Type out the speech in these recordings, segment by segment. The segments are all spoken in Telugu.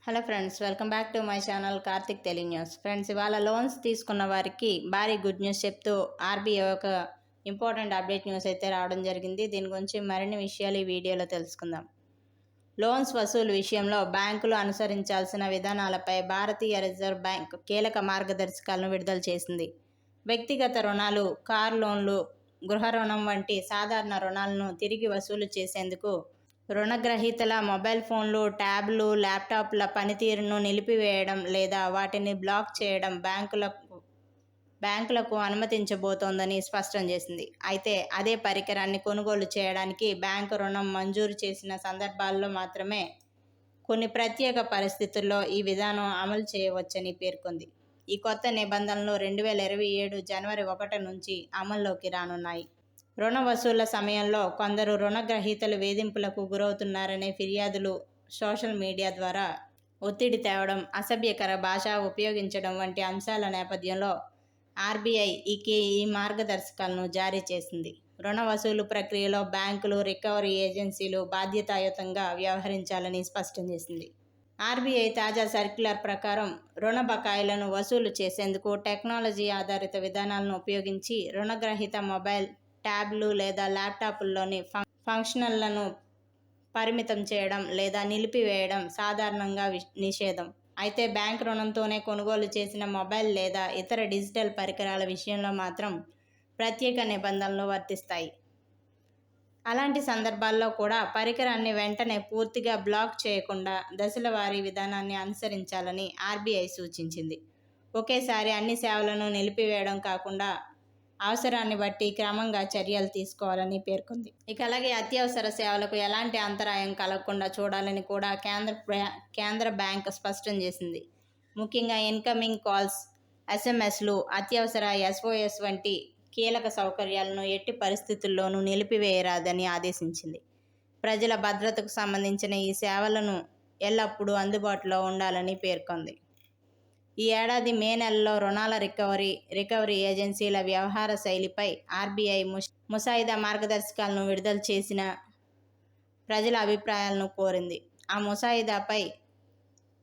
Hello friends, welcome back to my channel Karthik Telugu news. Friends, ఇవాళ లోన్స్ తీసుకున్న వారికి భారీ గుడ్ న్యూస్ చెప్తూ ఆర్బీఐ ఒక ఇంపార్టెంట్ అప్డేట్ న్యూస్ అయితే రావడం జరిగింది. దీని గురించి మరిన్ని విషయాలు ఈ వీడియోలో తెలుసుకుందాం. లోన్స్ వసూలు విషయంలో బ్యాంకులు అనుసరించాల్సిన విధానాలపై భారతీయ రిజర్వ్ బ్యాంక్ కీలక మార్గదర్శకాలను విడుదల చేసింది. వ్యక్తిగత రుణాలు, కారు లోన్లు, గృహ రుణం వంటి సాధారణ రుణాలను తిరిగి వసూలు చేసేందుకు రుణగ్రహీతల మొబైల్ ఫోన్లు, ట్యాబ్లు, ల్యాప్టాప్ల పనితీరును నిలిపివేయడం లేదా వాటిని బ్లాక్ చేయడం బ్యాంకులకు అనుమతించబోతోందని స్పష్టం చేసింది. అయితే అదే పరికరాన్ని కొనుగోలు చేయడానికి బ్యాంకు రుణం మంజూరు చేసిన సందర్భాల్లో మాత్రమే కొన్ని ప్రత్యేక పరిస్థితుల్లో ఈ విధానం అమలు చేయవచ్చని పేర్కొంది. ఈ కొత్త నిబంధనలు 2027 జనవరి 1 నుంచి అమల్లోకి రానున్నాయి. రుణ వసూళ్ల సమయంలో కొందరు రుణగ్రహీతలు వేధింపులకు గురవుతున్నారనే ఫిర్యాదులు, సోషల్ మీడియా ద్వారా ఒత్తిడి తేవడం, అసభ్యకర భాష ఉపయోగించడం వంటి అంశాల నేపథ్యంలో ఆర్బీఐ ఈ మార్గదర్శకాలను జారీ చేసింది. రుణ వసూలు ప్రక్రియలో బ్యాంకులు, రికవరీ ఏజెన్సీలు బాధ్యతాయుతంగా వ్యవహరించాలని స్పష్టం చేసింది. ఆర్బీఐ తాజా సర్క్యులర్ ప్రకారం రుణ బకాయిలను వసూలు చేసేందుకు టెక్నాలజీ ఆధారిత విధానాలను ఉపయోగించి రుణగ్రహీత మొబైల్, ట్యాబ్లు లేదా ల్యాప్టాప్ల్లోని ఫంక్షన్లను పరిమితం చేయడం లేదా నిలిపివేయడం సాధారణంగా నిషేధం. అయితే బ్యాంక్ రుణంతోనే కొనుగోలు చేసిన మొబైల్ లేదా ఇతర డిజిటల్ పరికరాల విషయంలో మాత్రం ప్రత్యేక నిబంధనలు వర్తిస్తాయి. అలాంటి సందర్భాల్లో కూడా పరికరాన్ని వెంటనే పూర్తిగా బ్లాక్ చేయకుండా దశల వారీ విధానాన్ని అనుసరించాలని ఆర్బీఐ సూచించింది. ఒకేసారి అన్ని సేవలను నిలిపివేయడం కాకుండా అవసరాన్ని బట్టి క్రమంగా చర్యలు తీసుకోవాలని పేర్కొంది. ఇక అలాగే అత్యవసర సేవలకు ఎలాంటి అంతరాయం కలగకుండా చూడాలని కూడా కేంద్ర బ్యాంక్ స్పష్టం చేసింది. ముఖ్యంగా ఇన్కమింగ్ కాల్స్, ఎస్ఎంఎస్లు, అత్యవసర ఎస్ఓఎస్ వంటి కీలక సౌకర్యాలను ఎట్టి పరిస్థితుల్లోనూ నిలిపివేయరాదని ఆదేశించింది. ప్రజల భద్రతకు సంబంధించిన ఈ సేవలను ఎల్లప్పుడూ అందుబాటులో ఉండాలని పేర్కొంది. ఈ ఏడాది మే నెలలో రుణాల రికవరీ ఏజెన్సీల వ్యవహార శైలిపై ఆర్బీఐ ముసాయిదా మార్గదర్శకాలను విడుదల చేసిన ప్రజల అభిప్రాయాలను కోరింది. ఆ ముసాయిదాపై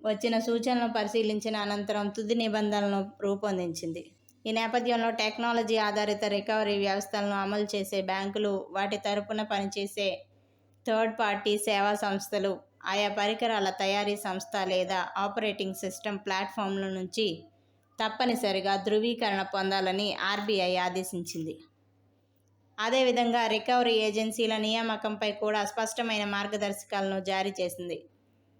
వచ్చిన సూచనలను పరిశీలించిన అనంతరం తుది నిబంధనలను రూపొందించింది. ఈ నేపథ్యంలో టెక్నాలజీ ఆధారిత రికవరీ వ్యవస్థలను అమలు చేసే బ్యాంకులు, వాటి తరపున పనిచేసే థర్డ్ పార్టీ సేవా సంస్థలు, ఆయా పరికరాల తయారీ సంస్థ లేదా ఆపరేటింగ్ సిస్టమ్ ప్లాట్ఫామ్ల నుంచి తప్పనిసరిగా ధృవీకరణ పొందాలని ఆర్బీఐ ఆదేశించింది. అదేవిధంగా రికవరీ ఏజెన్సీల నియామకంపై కూడా స్పష్టమైన మార్గదర్శకాలను జారీ చేసింది.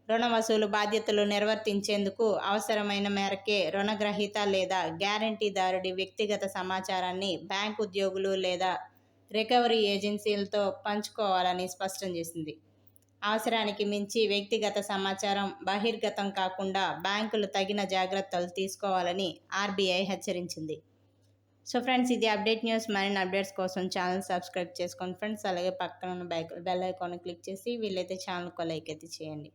రుణ వసూలు బాధ్యతలు నిర్వర్తించేందుకు అవసరమైన మేరకే రుణగ్రహీత లేదా గ్యారంటీదారుడి వ్యక్తిగత సమాచారాన్ని బ్యాంకు ఉద్యోగులు లేదా రికవరీ ఏజెన్సీలతో పంచుకోవాలని స్పష్టం చేసింది. అవసరానికి మించి వ్యక్తిగత సమాచారం బహిర్గతం కాకుండా బ్యాంకులు తగిన జాగ్రత్తలు తీసుకోవాలని ఆర్బీఐ హెచ్చరించింది. సో ఫ్రెండ్స్, ఇది అప్డేట్ న్యూస్. మరిన్ని అప్డేట్స్ కోసం ఛానల్ సబ్స్క్రైబ్ చేసుకోండి ఫ్రెండ్స్. అలాగే పక్కన ఉన్న బెల్ ఐకాన్ క్లిక్ చేసి వీలైతే ఛానల్కి లైక్ అయితే చేయండి.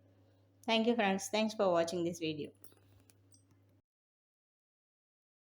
Thank you friends. Thanks for watching this video.